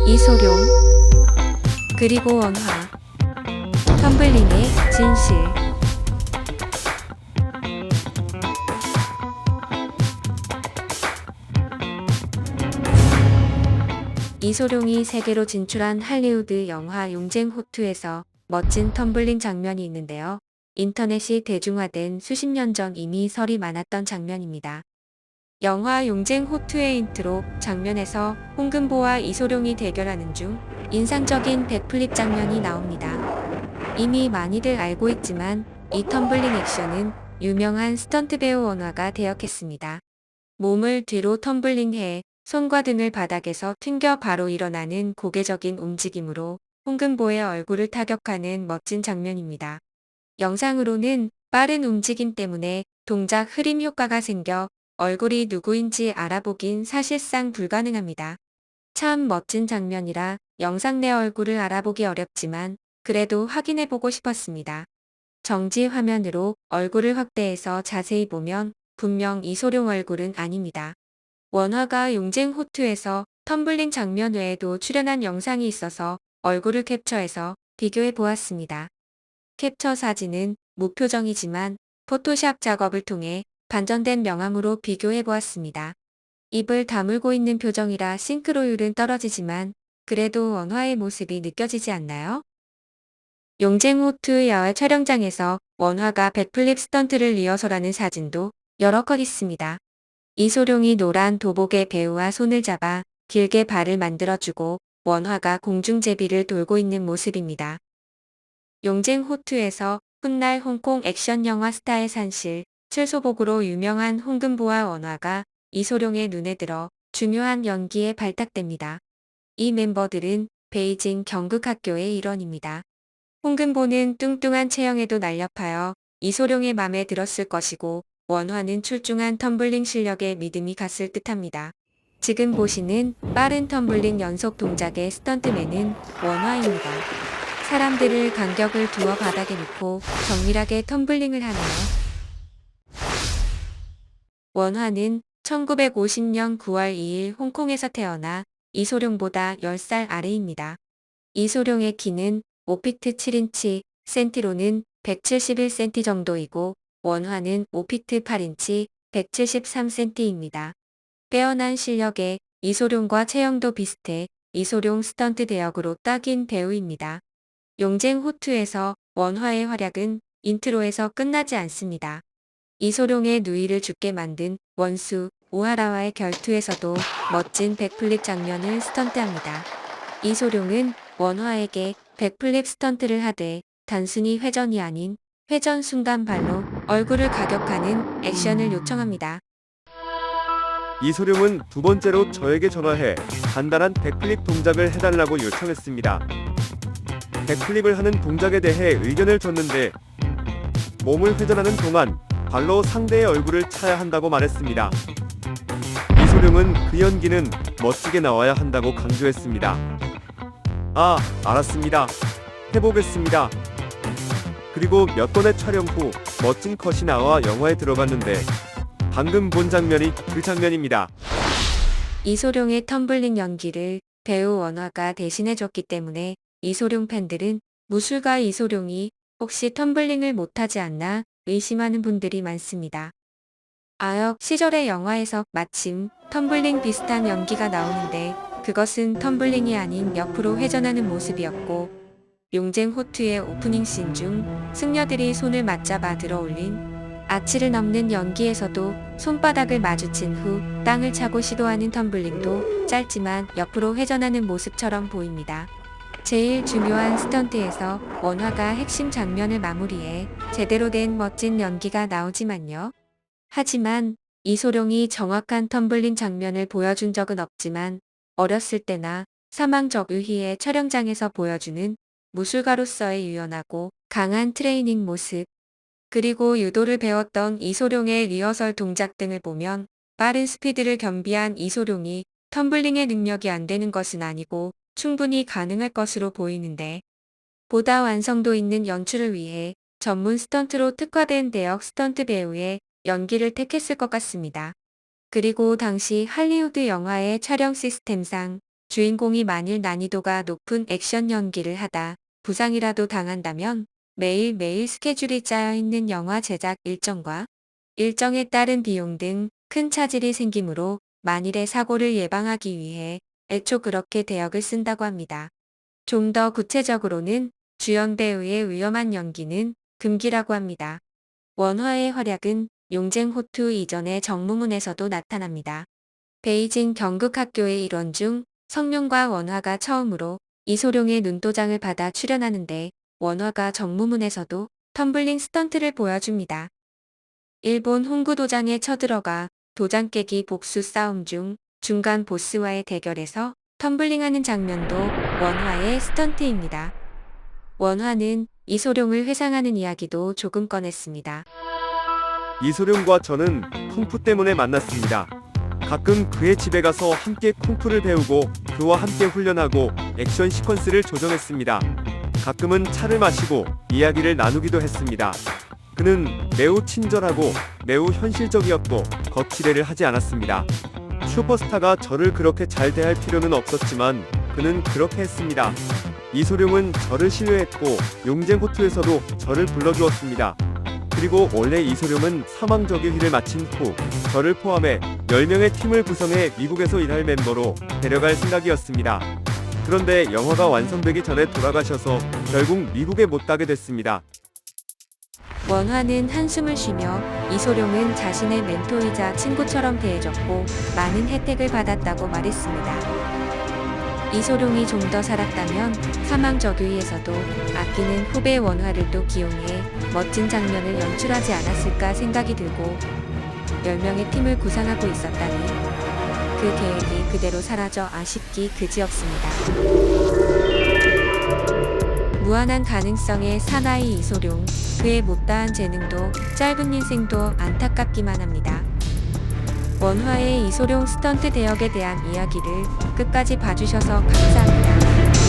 이소룡, 그리고 원화, 텀블링의 진실. 이소룡이 세계로 진출한 할리우드 영화 용쟁 호투에서 멋진 텀블링 장면이 있는데요. 인터넷이 대중화된 수십 년 전 이미 설이 많았던 장면입니다. 영화 용쟁 호투의 인트로 장면에서 홍금보와 이소룡이 대결하는 중 인상적인 백플립 장면이 나옵니다. 이미 많이들 알고 있지만 이 텀블링 액션은 유명한 스턴트 배우 원화가 대역했습니다. 몸을 뒤로 텀블링해 손과 등을 바닥에서 튕겨 바로 일어나는 고개적인 움직임으로 홍금보의 얼굴을 타격하는 멋진 장면입니다. 영상으로는 빠른 움직임 때문에 동작 흐림 효과가 생겨 얼굴이 누구인지 알아보긴 사실상 불가능합니다. 참 멋진 장면이라 영상 내 얼굴을 알아보기 어렵지만 그래도 확인해보고 싶었습니다. 정지 화면으로 얼굴을 확대해서 자세히 보면 분명 이소룡 얼굴은 아닙니다. 원화가 용쟁 호투에서 텀블링 장면 외에도 출연한 영상이 있어서 얼굴을 캡처해서 비교해 보았습니다. 캡처 사진은 무표정이지만 포토샵 작업을 통해 반전된 명암으로 비교해 보았습니다. 입을 다물고 있는 표정이라 싱크로율은 떨어지지만 그래도 원화의 모습이 느껴지지 않나요? 용쟁 호투 야외 촬영장에서 원화가 백플립 스턴트를 리허설하는 사진도 여러 컷 있습니다. 이소룡이 노란 도복의 배우와 손을 잡아 길게 발을 만들어주고 원화가 공중제비를 돌고 있는 모습입니다. 용쟁 호투에서 훗날 홍콩 액션 영화 스타의 산실, 칠소복으로 유명한 홍금보와 원화가 이소룡의 눈에 들어 중요한 연기에 발탁됩니다. 이 멤버들은 베이징 경극학교의 일원입니다. 홍금보는 뚱뚱한 체형에도 날렵하여 이소룡의 맘에 들었을 것이고 원화는 출중한 텀블링 실력에 믿음이 갔을 듯합니다. 지금 보시는 빠른 텀블링 연속 동작의 스턴트맨은 원화입니다. 사람들을 간격을 두어 바닥에 놓고 정밀하게 텀블링을 하네요. 원화는 1950년 9월 2일 홍콩에서 태어나 이소룡보다 10살 아래입니다. 이소룡의 키는 5피트 7인치, 센티로는 171cm 정도이고 원화는 5피트 8인치, 173cm입니다. 빼어난 실력에 이소룡과 체형도 비슷해 이소룡 스턴트 대역으로 딱인 배우입니다. 용쟁 호투에서 원화의 활약은 인트로에서 끝나지 않습니다. 이소룡의 누이를 죽게 만든 원수 오하라와의 결투에서도 멋진 백플립 장면을 스턴트합니다. 이소룡은 원화에게 백플립 스턴트를 하되 단순히 회전이 아닌 회전 순간 발로 얼굴을 가격하는 액션을 요청합니다. 이소룡은 두 번째로 저에게 전화해 간단한 백플립 동작을 해달라고 요청했습니다. 백플립을 하는 동작에 대해 의견을 줬는데 몸을 회전하는 동안 발로 상대의 얼굴을 차야 한다고 말했습니다. 이소룡은 그 연기는 멋지게 나와야 한다고 강조했습니다. 아, 알았습니다. 해보겠습니다. 그리고 몇 번의 촬영 후 멋진 컷이 나와 영화에 들어갔는데 방금 본 장면이 그 장면입니다. 이소룡의 텀블링 연기를 배우 원화가 대신해줬기 때문에 이소룡 팬들은 무술가 이소룡이 혹시 텀블링을 못하지 않나 의심하는 분들이 많습니다. 아역 시절의 영화에서 마침 텀블링 비슷한 연기가 나오는데 그것은 텀블링이 아닌 옆으로 회전하는 모습이었고 용쟁 호투의 오프닝 씬 중 승려들이 손을 맞잡아 들어올린 아치를 넘는 연기에서도 손바닥을 마주친 후 땅을 차고 시도하는 텀블링도 짧지만 옆으로 회전하는 모습처럼 보입니다. 제일 중요한 스턴트에서 원화가 핵심 장면을 마무리해 제대로 된 멋진 연기가 나오지만요. 하지만 이소룡이 정확한 텀블링 장면을 보여준 적은 없지만 어렸을 때나 사망적 의희의 촬영장에서 보여주는 무술가로서의 유연하고 강한 트레이닝 모습, 그리고 유도를 배웠던 이소룡의 리허설 동작 등을 보면 빠른 스피드를 겸비한 이소룡이 텀블링의 능력이 안 되는 것은 아니고 충분히 가능할 것으로 보이는데 보다 완성도 있는 연출을 위해 전문 스턴트로 특화된 대역 스턴트 배우의 연기를 택했을 것 같습니다. 그리고 당시 할리우드 영화의 촬영 시스템상 주인공이 만일 난이도가 높은 액션 연기를 하다 부상이라도 당한다면 매일매일 스케줄이 짜여 있는 영화 제작 일정과 일정에 따른 비용 등 큰 차질이 생기므로 만일의 사고를 예방하기 위해 애초 그렇게 대역을 쓴다고 합니다. 좀 더 구체적으로는 주연 배우의 위험한 연기는 금기라고 합니다. 원화의 활약은 용쟁 호투 이전의 정무문에서도 나타납니다. 베이징 경극학교의 일원 중 성룡과 원화가 처음으로 이소룡의 눈도장을 받아 출연하는데 원화가 정무문에서도 텀블링 스턴트를 보여줍니다. 일본 홍구도장에 쳐들어가 도장 깨기 복수 싸움 중 중간 보스와의 대결에서 텀블링하는 장면도 원화의 스턴트입니다. 원화는 이소룡을 회상하는 이야기도 조금 꺼냈습니다. 이소룡과 저는 쿵푸 때문에 만났습니다. 가끔 그의 집에 가서 함께 쿵푸를 배우고 그와 함께 훈련하고 액션 시퀀스를 조정했습니다. 가끔은 차를 마시고 이야기를 나누기도 했습니다. 그는 매우 친절하고 매우 현실적이었고 거칠애를 하지 않았습니다. 슈퍼스타가 저를 그렇게 잘 대할 필요는 없었지만 그는 그렇게 했습니다. 이소룡은 저를 신뢰했고 용쟁 호투에서도 저를 불러주었습니다. 그리고 원래 이소룡은 사망저기휘를 마친 후 저를 포함해 10명의 팀을 구성해 미국에서 일할 멤버로 데려갈 생각이었습니다. 그런데 영화가 완성되기 전에 돌아가셔서 결국 미국에 못 가게 됐습니다. 원화는 한숨을 쉬며 이소룡은 자신의 멘토이자 친구처럼 대해줬고 많은 혜택을 받았다고 말했습니다. 이소룡이 좀 더 살았다면 사망저규위에서도 아끼는 후배 원화를 또 기용해 멋진 장면을 연출하지 않았을까 생각이 들고 10명의 팀을 구상하고 있었다니 그 계획이 그대로 사라져 아쉽기 그지없습니다. 무한한 가능성의 사나이 이소룡, 그의 못다한 재능도 짧은 인생도 안타깝기만 합니다. 원화의 이소룡 스턴트 대역에 대한 이야기를 끝까지 봐주셔서 감사합니다.